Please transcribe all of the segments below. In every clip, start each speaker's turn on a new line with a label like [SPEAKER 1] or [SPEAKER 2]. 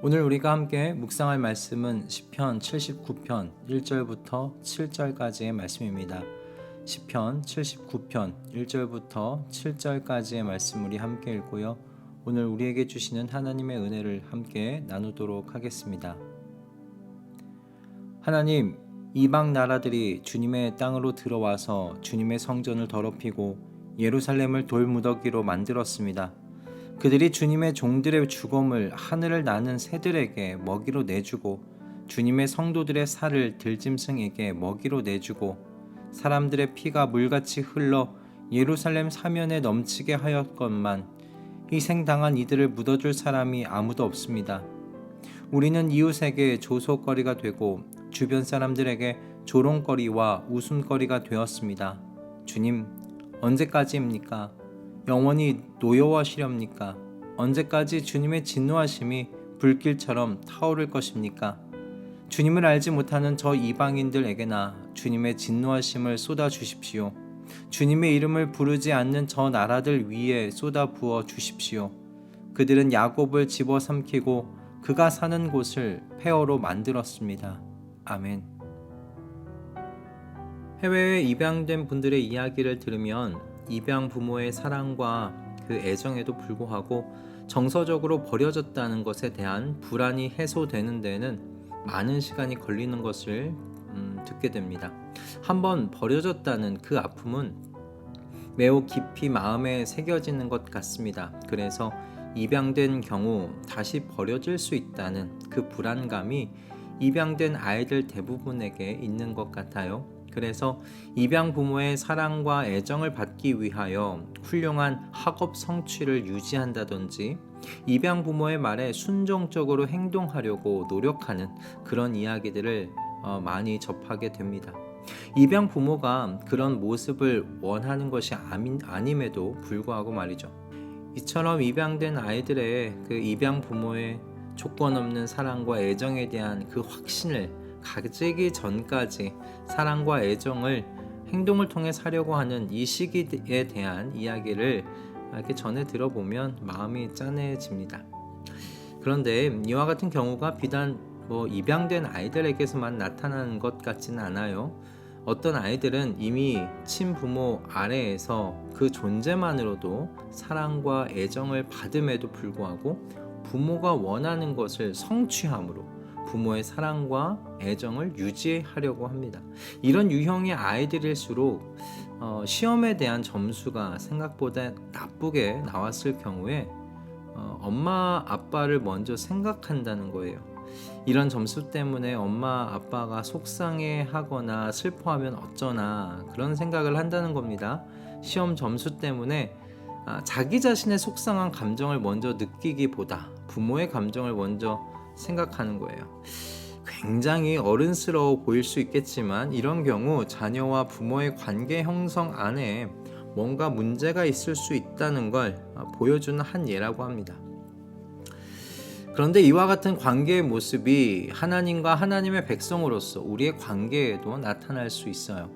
[SPEAKER 1] 오늘 우리가 함께 묵상할 말씀은 시편 79편 1절부터 7절까지의 말씀입니다. 시편 79편 1절부터 7절까지의 말씀 우리 함께 읽고요. 오늘 우리에게 주시는 하나님의 은혜를 함께 나누도록 하겠습니다. 하나님, 이방 나라들이 주님의 땅으로 들어와서 주님의 성전을 더럽히고 예루살렘을 돌무더기로 만들었습니다. 그들이 주님의 종들의 죽음을 하늘을 나는 새들에게 먹이로 내주고 주님의 성도들의 살을 들짐승에게 먹이로 내주고 사람들의 피가 물같이 흘러 예루살렘 사면에 넘치게 하였건만 희생당한 이들을 묻어줄 사람이 아무도 없습니다. 우리는 이웃에게 조소거리가 되고 주변 사람들에게 조롱거리와 웃음거리가 되었습니다. 주님, 언제까지입니까? 영원히 노여워하시렵니까? 언제까지 주님의 진노하심이 불길처럼 타오를 것입니까? 주님을 알지 못하는 저 이방인들에게나 주님의 진노하심을 쏟아 주십시오. 주님의 이름을 부르지 않는 저 나라들 위에 쏟아 부어 주십시오. 그들은 야곱을 집어삼키고 그가 사는 곳을 폐허로 만들었습니다. 아멘. 해외에 입양된 분들의 이야기를 들으면 입양 부모의 사랑과 그 애정에도 불구하고 정서적으로 버려졌다는 것에 대한 불안이 해소되는 데는 많은 시간이 걸리는 것을 듣게 됩니다. 한번 버려졌다는 그 아픔은 매우 깊이 마음에 새겨지는 것 같습니다. 그래서 입양된 경우 다시 버려질 수 있다는 그 불안감이 입양된 아이들 대부분에게 있는 것 같아요. 그래서 입양 부모의 사랑과 애정을 받기 위하여 훌륭한 학업 성취를 유지한다든지 입양 부모의 말에 순종적으로 행동하려고 노력하는 그런 이야기들을 많이 접하게 됩니다. 입양 부모가 그런 모습을 원하는 것이 아님에도 불구하고 말이죠. 이처럼 입양된 아이들의 그 입양 부모의 조건 없는 사랑과 애정에 대한 그 확신을 가지기 전까지 사랑과 애정을 행동을 통해 사려고 하는 이 시기에 대한 이야기를 이렇게 전해 들어보면 마음이 짠해집니다. 그런데 이와 같은 경우가 비단 입양된 아이들에게서만 나타나는 것 같지는 않아요. 어떤 아이들은 이미 친부모 아래에서 그 존재만으로도 사랑과 애정을 받음에도 불구하고 부모가 원하는 것을 성취함으로 부모의 사랑과 애정을 유지하려고 합니다. 이런 유형의 아이들일수록 시험에 대한 점수가 생각보다 나쁘게 나왔을 경우에 엄마 아빠를 먼저 생각한다는 거예요. 이런 점수 때문에 엄마 아빠가 속상해하거나 슬퍼하면 어쩌나 그런 생각을 한다는 겁니다. 시험 점수 때문에 자기 자신의 속상한 감정을 먼저 느끼기보다 부모의 감정을 먼저 생각하는 거예요. 굉장히 어른스러워 보일 수 있겠지만 이런 경우 자녀와 부모의 관계 형성 안에 뭔가 문제가 있을 수 있다는 걸 보여주는 한 예라고 합니다. 그런데 이와 같은 관계의 모습이 하나님과 하나님의 백성으로서 우리의 관계에도 나타날 수 있어요.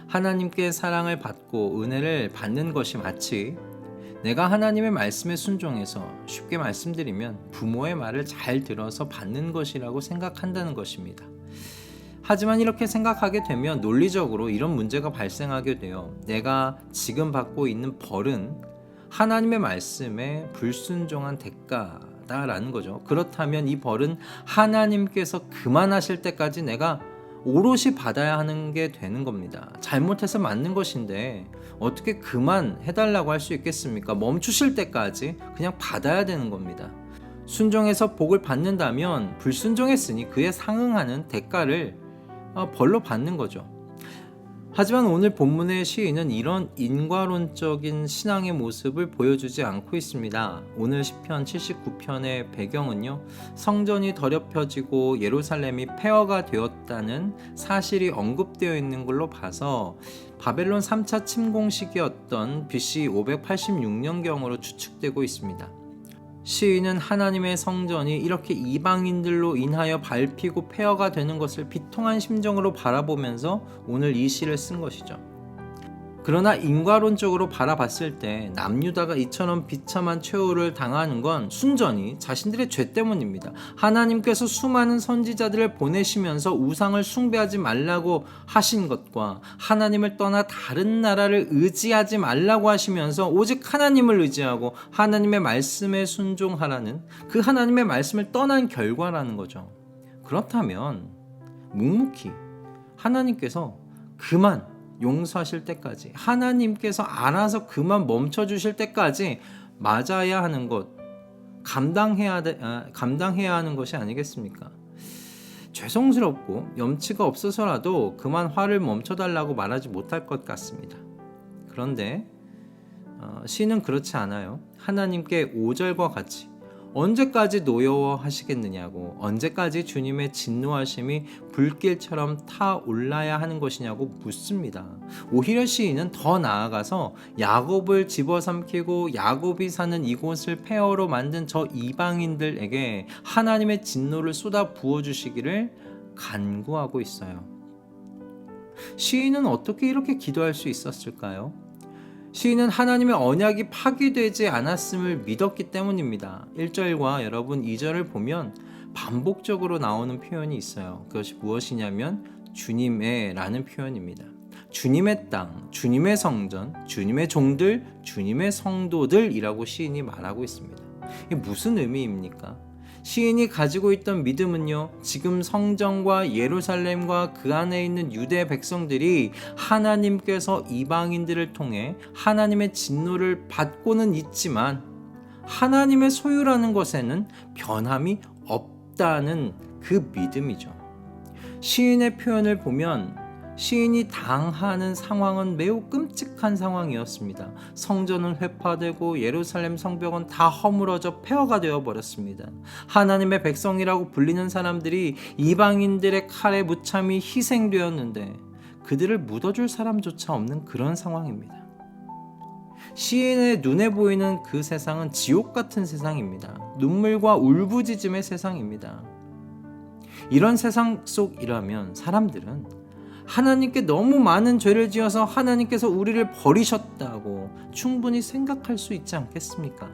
[SPEAKER 1] 하나님께 사랑을 받고 은혜를 받는 것이 마치 내가 하나님의 말씀에 순종해서, 쉽게 말씀드리면 부모의 말을 잘 들어서 받는 것이라고 생각한다는 것입니다. 하지만 이렇게 생각하게 되면 논리적으로 이런 문제가 발생하게 돼요. 내가 지금 받고 있는 벌은 하나님의 말씀에 불순종한 대가다라는 거죠. 그렇다면 이 벌은 하나님께서 그만하실 때까지 내가 오롯이 받아야 하는 게 되는 겁니다. 잘못해서 맞는 것인데 어떻게 그만해달라고 할 수 있겠습니까? 멈추실 때까지 그냥 받아야 되는 겁니다. 순종해서 복을 받는다면 불순종했으니 그에 상응하는 대가를 벌로 받는 거죠. 하지만 오늘 본문의 시인은 이런 인과론적인 신앙의 모습을 보여주지 않고 있습니다. 오늘 시편 79편의 배경은요, 성전이 더럽혀지고 예루살렘이 폐허가 되었다는 사실이 언급되어 있는 걸로 봐서 바벨론 3차 침공 시기였던 BC 586년경으로 추측되고 있습니다. 시인은 하나님의 성전이 이렇게 이방인들로 인하여 밟히고 폐허가 되는 것을 비통한 심정으로 바라보면서 오늘 이 시를 쓴 것이죠. 그러나 인과론적으로 바라봤을 때 남유다가 이처럼 비참한 최후를 당하는 건 순전히 자신들의 죄 때문입니다. 하나님께서 수많은 선지자들을 보내시면서 우상을 숭배하지 말라고 하신 것과 하나님을 떠나 다른 나라를 의지하지 말라고 하시면서 오직 하나님을 의지하고 하나님의 말씀에 순종하라는 그 하나님의 말씀을 떠난 결과라는 거죠. 그렇다면 묵묵히 하나님께서 그만 용서하실 때까지, 하나님께서 알아서 그만 멈춰주실 때까지 맞아야 하는 것, 감당해야 하는 것이 아니겠습니까? 죄송스럽고 염치가 없어서라도 그만 화를 멈춰달라고 말하지 못할 것 같습니다. 그런데 시는 그렇지 않아요. 하나님께 5절과 같이 언제까지 노여워하시겠느냐고, 언제까지 주님의 진노하심이 불길처럼 타올라야 하는 것이냐고 묻습니다. 오히려 시인은 더 나아가서 야곱을 집어삼키고 야곱이 사는 이곳을 폐허로 만든 저 이방인들에게 하나님의 진노를 쏟아 부어주시기를 간구하고 있어요. 시인은 어떻게 이렇게 기도할 수 있었을까요? 시인은 하나님의 언약이 파기되지 않았음을 믿었기 때문입니다. 1절과 여러분 2절을 보면 반복적으로 나오는 표현이 있어요. 그것이 무엇이냐면 주님의 라는 표현입니다. 주님의 땅, 주님의 성전, 주님의 종들, 주님의 성도들이라고 시인이 말하고 있습니다. 이게 무슨 의미입니까? 시인이 가지고 있던 믿음은요, 지금 성전과 예루살렘과 그 안에 있는 유대 백성들이 하나님께서 이방인들을 통해 하나님의 진노를 받고는 있지만 하나님의 소유라는 것에는 변함이 없다는 그 믿음이죠. 시인의 표현을 보면 시인이 당하는 상황은 매우 끔찍한 상황이었습니다. 성전은 회파되고 예루살렘 성벽은 다 허물어져 폐허가 되어버렸습니다. 하나님의 백성이라고 불리는 사람들이 이방인들의 칼에 무참히 희생되었는데 그들을 묻어줄 사람조차 없는 그런 상황입니다. 시인의 눈에 보이는 그 세상은 지옥 같은 세상입니다. 눈물과 울부짖음의 세상입니다. 이런 세상 속이라면 사람들은 하나님께 너무 많은 죄를 지어서 하나님께서 우리를 버리셨다고 충분히 생각할 수 있지 않겠습니까?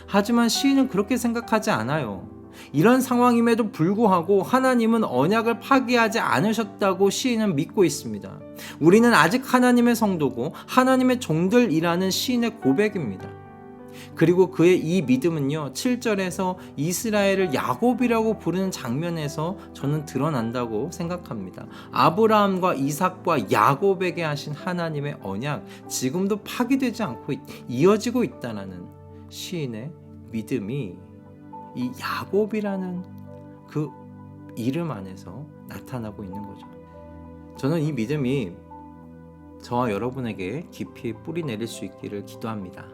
[SPEAKER 1] 하지만 시인은 그렇게 생각하지 않아요. 이런 상황임에도 불구하고 하나님은 언약을 파기하지 않으셨다고 시인은 믿고 있습니다. 우리는 아직 하나님의 성도고 하나님의 종들이라는 시인의 고백입니다. 그리고 그의 이 믿음은요, 7절에서 이스라엘을 야곱이라고 부르는 장면에서 저는 드러난다고 생각합니다. 아브라함과 이삭과 야곱에게 하신 하나님의 언약, 지금도 파기되지 않고 이어지고 있다는 시인의 믿음이 이 야곱이라는 그 이름 안에서 나타나고 있는 거죠. 저는 이 믿음이 저와 여러분에게 깊이 뿌리 내릴 수 있기를 기도합니다.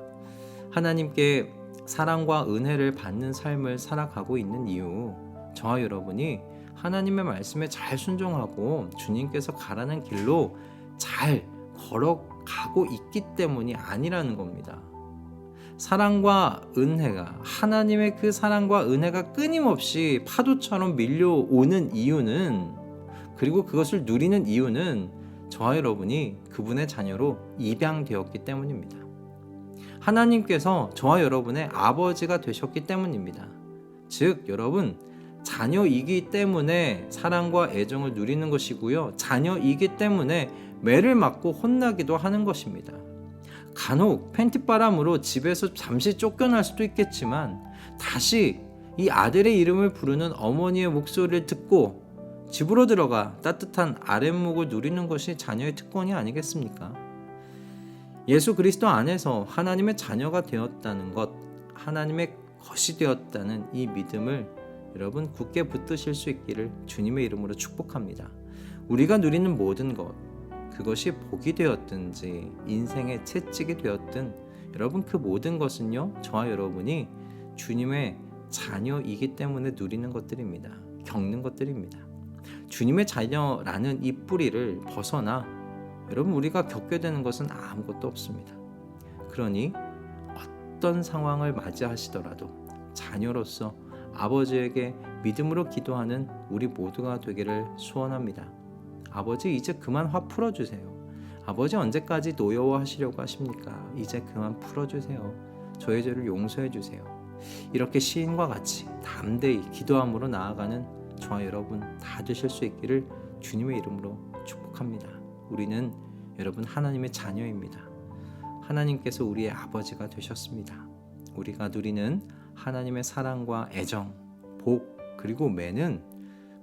[SPEAKER 1] 하나님께 사랑과 은혜를 받는 삶을 살아가고 있는 이유, 저와 여러분이 하나님의 말씀에 잘 순종하고 주님께서 가라는 길로 잘 걸어가고 있기 때문이 아니라는 겁니다. 사랑과 은혜가, 하나님의 그 사랑과 은혜가 끊임없이 파도처럼 밀려오는 이유는, 그리고 그것을 누리는 이유는 저와 여러분이 그분의 자녀로 입양되었기 때문입니다. 하나님께서 저와 여러분의 아버지가 되셨기 때문입니다. 즉, 여러분, 자녀이기 때문에 사랑과 애정을 누리는 것이고요. 자녀이기 때문에 매를 맞고 혼나기도 하는 것입니다. 간혹 팬티바람으로 집에서 잠시 쫓겨날 수도 있겠지만 다시 이 아들의 이름을 부르는 어머니의 목소리를 듣고 집으로 들어가 따뜻한 아랫목을 누리는 것이 자녀의 특권이 아니겠습니까? 예수 그리스도 안에서 하나님의 자녀가 되었다는 것, 하나님의 것이 되었다는 이 믿음을 여러분 굳게 붙드실 수 있기를 주님의 이름으로 축복합니다. 우리가 누리는 모든 것, 그것이 복이 되었든지 인생의 채찍이 되었든 여러분 그 모든 것은요, 저와 여러분이 주님의 자녀이기 때문에 누리는 것들입니다. 겪는 것들입니다. 주님의 자녀라는 이 뿌리를 벗어나 여러분 우리가 겪게 되는 것은 아무것도 없습니다. 그러니 어떤 상황을 맞이하시더라도 자녀로서 아버지에게 믿음으로 기도하는 우리 모두가 되기를 소원합니다. 아버지, 이제 그만 화 풀어주세요. 아버지 언제까지 노여워하시려고 하십니까? 이제 그만 풀어주세요. 저의 죄를 용서해 주세요. 이렇게 시인과 같이 담대히 기도함으로 나아가는 저와 여러분 다 되실 수 있기를 주님의 이름으로 축복합니다. 우리는 여러분 하나님의 자녀입니다. 하나님께서 우리의 아버지가 되셨습니다. 우리가 누리는 하나님의 사랑과 애정, 복, 그리고 매는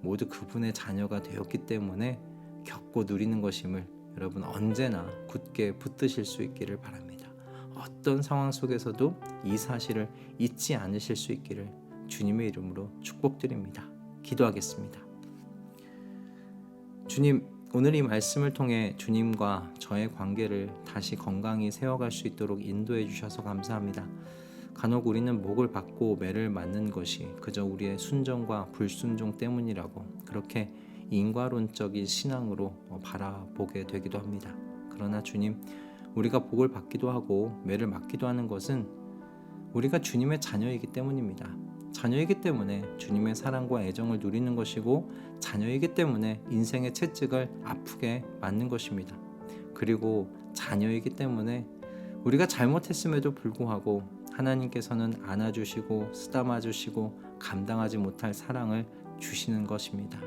[SPEAKER 1] 모두 그분의 자녀가 되었기 때문에 겪고 누리는 것임을 여러분 언제나 굳게 붙드실 수 있기를 바랍니다. 어떤 상황 속에서도 이 사실을 잊지 않으실 수 있기를 주님의 이름으로 축복드립니다. 기도하겠습니다. 주님, 오늘 이 말씀을 통해 주님과 저의 관계를 다시 건강히 세워갈 수 있도록 인도해 주셔서 감사합니다. 간혹 우리는 목을 받고 매를 맞는 것이 그저 우리의 순종과 불순종 때문이라고 그렇게 인과론적인 신앙으로 바라보게 되기도 합니다. 그러나 주님, 우리가 복을 받기도 하고 매를 맞기도 하는 것은 우리가 주님의 자녀이기 때문입니다. 자녀이기 때문에 주님의 사랑과 애정을 누리는 것이고 자녀이기 때문에 인생의 채찍을 아프게 맞는 것입니다. 그리고 자녀이기 때문에 우리가 잘못했음에도 불구하고 하나님께서는 안아주시고 쓰다마주시고 감당하지 못할 사랑을 주시는 것입니다.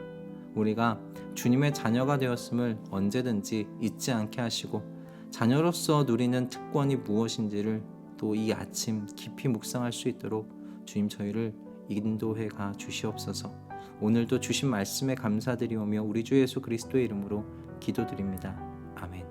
[SPEAKER 1] 우리가 주님의 자녀가 되었음을 언제든지 잊지 않게 하시고 자녀로서 누리는 특권이 무엇인지를 또 이 아침 깊이 묵상할 수 있도록 주님 저희를 인도해 가 주시옵소서. 오늘도 주신 말씀에 감사드리오며 우리 주 예수 그리스도의 이름으로 기도드립니다. 아멘.